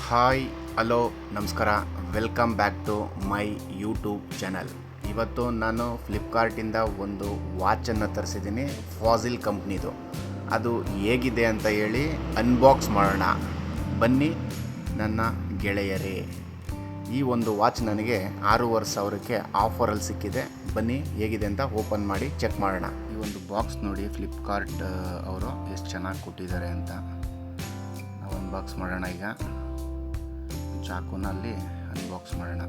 Hi hello ನಮಸ್ಕಾರ, welcome back to my YouTube channel. ಇವತ್ತು ನಾನು ಫ್ಲಿಪ್ಕಾರ್ಟಿಂದ ಒಂದು ವಾಚನ್ನು ತರಿಸಿದ್ದೀನಿ, ಫಾಸಿಲ್ ಕಂಪ್ನಿದು. ಅದು ಹೇಗಿದೆ ಅಂತ ಹೇಳಿ ಅನ್ಬಾಕ್ಸ್ ಮಾಡೋಣ ಬನ್ನಿ ನನ್ನ ಗೆಳೆಯರೇ. ಈ ಒಂದು ವಾಚ್ ನನಗೆ 6,500ಕ್ಕೆ ಆಫರಲ್ಲಿ ಸಿಕ್ಕಿದೆ. ಬನ್ನಿ ಹೇಗಿದೆ ಅಂತ ಓಪನ್ ಮಾಡಿ ಚೆಕ್ ಮಾಡೋಣ. ಈ ಒಂದು ಬಾಕ್ಸ್ ನೋಡಿ, ಫ್ಲಿಪ್ಕಾರ್ಟ್ ಅವರು ಎಷ್ಟು ಚೆನ್ನಾಗಿ ಕೊಟ್ಟಿದ್ದಾರೆ ಅಂತ. ನಾವು ಅನ್ಬಾಕ್ಸ್ ಮಾಡೋಣ. ಈಗ ಚಾಕುನ ಅಲ್ಲಿ ಅನ್ಬಾಕ್ಸ್ ಮಾಡೋಣ.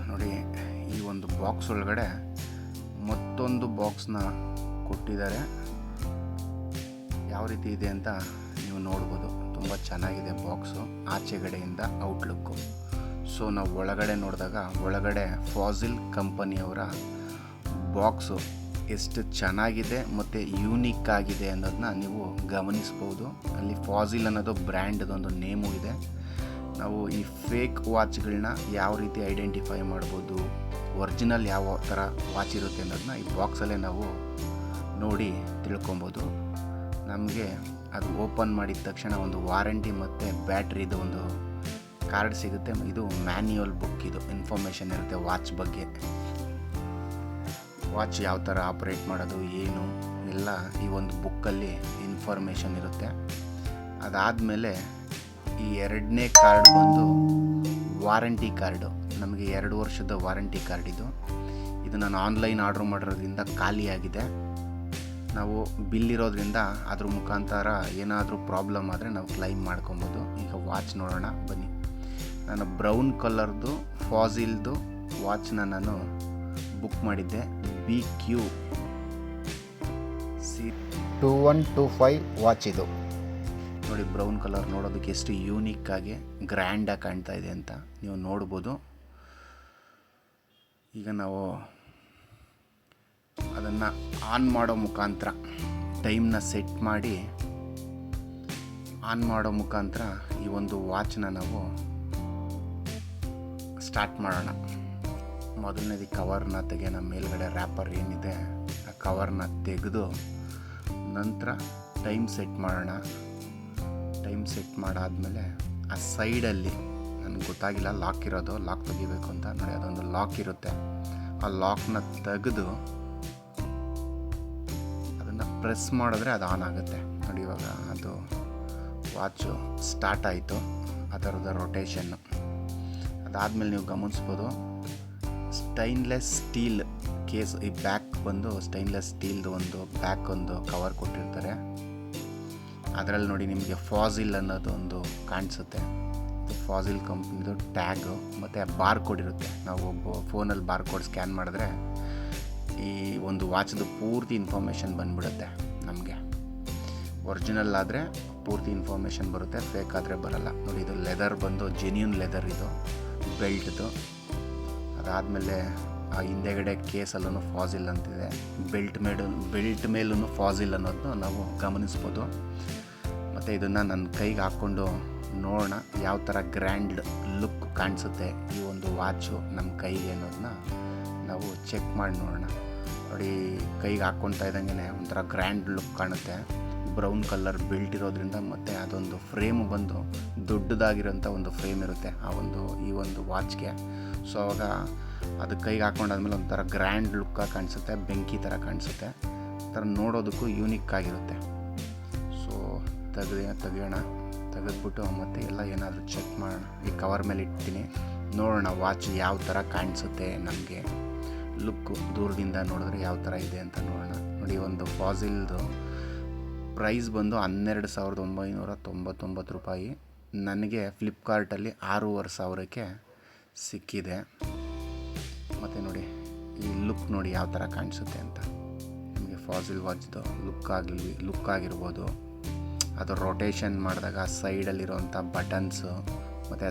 ನೋಡಿ, ಈ ಒಂದು ಬಾಕ್ಸ್ ಒಳಗಡೆ ಮತ್ತೊಂದು ಬಾಕ್ಸ್ನ ಕೊಟ್ಟಿದ್ದಾರೆ. ಯಾವ ರೀತಿ ಇದೆ ಅಂತ ನೀವು ನೋಡ್ಬೋದು. ತುಂಬ ಚೆನ್ನಾಗಿದೆ ಬಾಕ್ಸು, ಆಚೆಗಡೆಯಿಂದ ಔಟ್ಲುಕ್ಕು. ಸೊ ನಾವು ಒಳಗಡೆ ನೋಡಿದಾಗ ಒಳಗಡೆ ಫಾಸಿಲ್ ಕಂಪನಿಯವರ ಬಾಕ್ಸು ಎಷ್ಟು ಚೆನ್ನಾಗಿದೆ ಮತ್ತು ಯೂನಿಕ್ ಆಗಿದೆ ಅನ್ನೋದನ್ನ ನೀವು ಗಮನಿಸ್ಬೋದು. ಅಲ್ಲಿ ಫಾಸಿಲ್ ಅನ್ನೋದು ಬ್ರ್ಯಾಂಡ್ದೊಂದು ನೇಮು ಇದೆ. ನಾವು ಈ ಫೇಕ್ ವಾಚ್ಗಳನ್ನ ಯಾವ ರೀತಿ ಐಡೆಂಟಿಫೈ ಮಾಡ್ಬೋದು, ಒರಿಜಿನಲ್ ಯಾವ ಥರ ವಾಚ್ ಇರುತ್ತೆ ಅನ್ನೋದನ್ನ ಈ ಬಾಕ್ಸಲ್ಲೇ ನಾವು ನೋಡಿ ತಿಳ್ಕೊಬೋದು. ನಮಗೆ ಅದು ಓಪನ್ ಮಾಡಿದ ತಕ್ಷಣ ಒಂದು ವಾರಂಟಿ ಮತ್ತು ಬ್ಯಾಟ್ರಿದು ಒಂದು ಕಾರ್ಡ್ ಸಿಗುತ್ತೆ. ಇದು ಮ್ಯಾನ್ಯುಯಲ್ ಬುಕ್, ಇದು ಇನ್ಫಾರ್ಮೇಷನ್ ಇರುತ್ತೆ ವಾಚ್ ಬಗ್ಗೆ. ವಾಚ್ ಯಾವ ಥರ ಆಪ್ರೇಟ್ ಮಾಡೋದು ಏನು ಎಲ್ಲ ಈ ಒಂದು ಬುಕ್ಕಲ್ಲಿ ಇನ್ಫಾರ್ಮೇಷನ್ ಇರುತ್ತೆ. ಅದಾದಮೇಲೆ ಈ ಎರಡನೇ ಕಾರ್ಡ್ ಬಂದು ವಾರಂಟಿ ಕಾರ್ಡು. ನಮಗೆ 2 ವರ್ಷದ ವಾರಂಟಿ ಕಾರ್ಡ್ ಇದು ನಾನು ಆನ್ಲೈನ್ ಆರ್ಡ್ರ್ ಮಾಡಿರೋದ್ರಿಂದ ಖಾಲಿಯಾಗಿದೆ. ನಾವು ಬಿಲ್ ಇರೋದ್ರಿಂದ ಅದ್ರ ಮುಖಾಂತರ ಏನಾದರೂ ಪ್ರಾಬ್ಲಮ್ ಆದರೆ ನಾವು ಕ್ಲೈಮ್ ಮಾಡ್ಕೊಬೋದು. ಈಗ ವಾಚ್ ನೋಡೋಣ ಬನ್ನಿ. ನಾನು ಬ್ರೌನ್ ಕಲರ್ದು ಫಾಸಿಲ್ದು ವಾಚ್ನ ನಾನು ಬುಕ್ ಮಾಡಿದ್ದೆ. BQ-C2125 ವಾಚ್ ಇದು. ನೋಡಿ, ಬ್ರೌನ್ ಕಲರ್ ನೋಡೋದಕ್ಕೆ ಎಷ್ಟು ಯೂನಿಕ್ ಆಗಿ ಗ್ರ್ಯಾಂಡಾಗಿ ಕಾಣ್ತಾ ಇದೆ ಅಂತ ನೀವು ನೋಡ್ಬೋದು. ಈಗ ನಾವು ಅದನ್ನು ಆನ್ ಮಾಡೋ ಮುಖಾಂತರ ಟೈಮ್ನ ಸೆಟ್ ಮಾಡಿ ಆನ್ ಮಾಡೋ ಮುಖಾಂತರ ಈ ಒಂದು ವಾಚ್ನ ನಾವು ಸ್ಟಾರ್ಟ್ ಮಾಡೋಣ. ಮೊದಲನೇದು ಕವರ್ನ ತೆಗೆಯೋಣ. ಮೇಲ್ಗಡೆ ರ್ಯಾಪರ್ ಏನಿದೆ ಆ ಕವರ್ನ ತೆಗೆದು ನಂತರ ಟೈಮ್ ಸೆಟ್ ಮಾಡೋಣ. ಟೈಮ್ ಸೆಟ್ ಮಾಡಾದಮೇಲೆ ಆ ಸೈಡಲ್ಲಿ ನನಗೆ ಗೊತ್ತಾಗಿಲ್ಲ ಲಾಕ್ ಇರೋದು, ಲಾಕ್ ತೆಗಿಬೇಕು ಅಂತ. ನೋಡಿ, ಅದೊಂದು ಲಾಕ್ ಇರುತ್ತೆ. ಆ ಲಾಕ್ನ ತೆಗೆದು ಅದನ್ನು ಪ್ರೆಸ್ ಮಾಡಿದ್ರೆ ಅದು ಆನ್ ಆಗುತ್ತೆ. ನೋಡಿ, ಇವಾಗ ಅದು ವಾಚು ಸ್ಟಾರ್ಟ್ ಆಯಿತು, ಅದರದ ರೊಟೇಷನ್ನು. ಅದಾದಮೇಲೆ ನೀವು ಗಮನಿಸ್ಬೋದು, ಸ್ಟೈನ್ಲೆಸ್ ಸ್ಟೀಲ್ ಕೇಸ್. ಈ ಬ್ಯಾಕ್ ಬಂದು ಸ್ಟೈನ್ಲೆಸ್ ಸ್ಟೀಲ್ದು ಒಂದು ಬ್ಯಾಕ್ ಒಂದು ಕವರ್ ಕೊಟ್ಟಿರ್ತಾರೆ. ಅದರಲ್ಲಿ ನೋಡಿ ನಿಮಗೆ ಫಾಸಿಲ್ ಅನ್ನೋದು ಒಂದು ಕಾಣಿಸುತ್ತೆ. ಫಾಸಿಲ್ ಕಂಪ್ನಿದು ಟ್ಯಾಗು ಮತ್ತು ಬಾರ್ ಕೋಡ್ ಇರುತ್ತೆ. ನಾವು ಫೋನಲ್ಲಿ ಬಾರ್ ಕೋಡ್ ಸ್ಕ್ಯಾನ್ ಮಾಡಿದ್ರೆ ಈ ಒಂದು ವಾಚ್ದು ಪೂರ್ತಿ ಇನ್ಫಾರ್ಮೇಷನ್ ಬಂದ್ಬಿಡುತ್ತೆ ನಮಗೆ. ಒರಿಜಿನಲ್ ಆದರೆ ಪೂರ್ತಿ ಇನ್ಫಾರ್ಮೇಷನ್ ಬರುತ್ತೆ, ಫೇಕ್ ಆದರೆ ಬರಲ್ಲ. ನೋಡಿ, ಇದು ಲೆದರ್ ಬಂದು ಜೆನ್ಯೂನ್ ಲೆದರ್, ಇದು ಬೆಲ್ಟ್ದು. ಅದಾದಮೇಲೆ ಆ ಹಿಂದೆಗಡೆ ಕೇಸಲ್ಲೂ ಫಾಸಿಲ್ ಅಂತಿದೆ. ಬೆಲ್ಟ್ ಮೇಲೂ ಫಾಸಿಲ್ ಅನ್ನೋದನ್ನು ನಾವು ಗಮನಿಸ್ಬೋದು. ಮತ್ತು ಇದನ್ನು ನನ್ನ ಕೈಗೆ ಹಾಕ್ಕೊಂಡು ನೋಡೋಣ ಯಾವ ಥರ ಗ್ರ್ಯಾಂಡ್ ಲುಕ್ ಕಾಣಿಸುತ್ತೆ ಈ ಒಂದು ವಾಚು ನಮ್ಮ ಕೈಗೆ ಅನ್ನೋದನ್ನ ನಾವು ಚೆಕ್ ಮಾಡಿ ನೋಡೋಣ. ನೋಡಿ, ಕೈಗೆ ಹಾಕ್ಕೊಳ್ತಾ ಇದ್ದಂಗೆ ಒಂಥರ ಗ್ರ್ಯಾಂಡ್ ಲುಕ್ ಕಾಣುತ್ತೆ. ಬ್ರೌನ್ ಕಲರ್ ಬೆಲ್ಟ್ ಇರೋದ್ರಿಂದ ಮತ್ತು ಅದೊಂದು ಫ್ರೇಮು ಬಂದು ದೊಡ್ಡದಾಗಿರೋಂಥ ಒಂದು ಫ್ರೇಮ್ ಇರುತ್ತೆ ಈ ಒಂದು ವಾಚ್ಗೆ. ಸೊ ಅವಾಗ ಅದು ಕೈಗೆ ಹಾಕ್ಕೊಂಡಾದ್ಮೇಲೆ ಒಂಥರ ಗ್ರ್ಯಾಂಡ್ ಲುಕ್ಕಾಗಿ ಕಾಣಿಸುತ್ತೆ, ಬೆಂಕಿ ಥರ ಕಾಣಿಸುತ್ತೆ. ಥರ ನೋಡೋದಕ್ಕೂ ಯೂನಿಕ್ ಆಗಿರುತ್ತೆ. ಸೊ ತೆಗೆಯೋಣ. ತೆಗೆದ್ಬಿಟ್ಟು ಮತ್ತೆ ಎಲ್ಲ ಏನಾದರೂ ಚೆಕ್ ಮಾಡೋಣ. ಈ ಕವರ್ ಮೇಲೆ ಇಡ್ತೀನಿ, ನೋಡೋಣ ವಾಚ್ ಯಾವ ಥರ ಕಾಣಿಸುತ್ತೆ ನಮಗೆ. ಲುಕ್ಕು ದೂರದಿಂದ ನೋಡಿದ್ರೆ ಯಾವ ಥರ ಇದೆ ಅಂತ ನೋಡೋಣ. ನೋಡಿ, ಒಂದು ಫಾಸಿಲ್ದು ಪ್ರೈಸ್ ಬಂದು 12,999 ರೂಪಾಯಿ. ನನಗೆ ಫ್ಲಿಪ್ಕಾರ್ಟಲ್ಲಿ 6,500ಕ್ಕೆ ಸಿಕ್ಕಿದೆ. ಮತ್ತು ನೋಡಿ, ಈ ಲುಕ್ ನೋಡಿ ಯಾವ ಥರ ಕಾಣಿಸುತ್ತೆ ಅಂತ. ನಿಮಗೆ ಫಾಸಿಲ್ ವಾಚ್ದು ಲುಕ್ ಆಗಿರ್ಬೋದು. ಅದು ರೊಟೇಷನ್ ಮಾಡಿದಾಗ ಸೈಡಲ್ಲಿರೋಂಥ ಬಟನ್ಸು ಮತ್ತು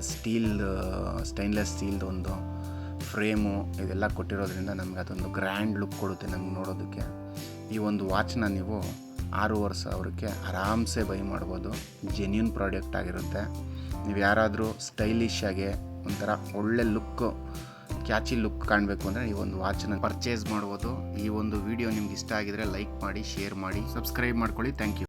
ಸ್ಟೈನ್ಲೆಸ್ ಸ್ಟೀಲ್ದು ಒಂದು ಫ್ರೇಮು ಇದೆಲ್ಲ ಕೊಟ್ಟಿರೋದ್ರಿಂದ ನಮಗೆ ಅದೊಂದು ಗ್ರ್ಯಾಂಡ್ ಲುಕ್ ಕೊಡುತ್ತೆ ನಮ್ಗೆ ನೋಡೋದಕ್ಕೆ. ಈ ಒಂದು ವಾಚ್ನ ನೀವು 6,500ಕ್ಕೆ ಆರಾಮ್ಸೆ ಬೈ ಮಾಡ್ಬೋದು. ಜೆನ್ಯೂನ್ ಪ್ರಾಡಕ್ಟ್ ಆಗಿರುತ್ತೆ. ನೀವು ಯಾರಾದರೂ ಸ್ಟೈಲಿಶ್ ಆಗಿ ಒಂಥರ ಒಳ್ಳೆ ಲುಕ್ಕು, ಕ್ಯಾಚಿ ಲುಕ್ ಕಾಣಬೇಕು ಅಂದರೆ ಈ ಒಂದು ವಾಚನ್ನು ಪರ್ಚೇಸ್ ಮಾಡ್ಬೋದು. ಈ ಒಂದು ವಿಡಿಯೋ ನಿಮ್ಗೆ ಇಷ್ಟ ಆಗಿದರೆ ಲೈಕ್ ಮಾಡಿ, ಶೇರ್ ಮಾಡಿ, ಸಬ್ಸ್ಕ್ರೈಬ್ ಮಾಡ್ಕೊಳ್ಳಿ. Thank you.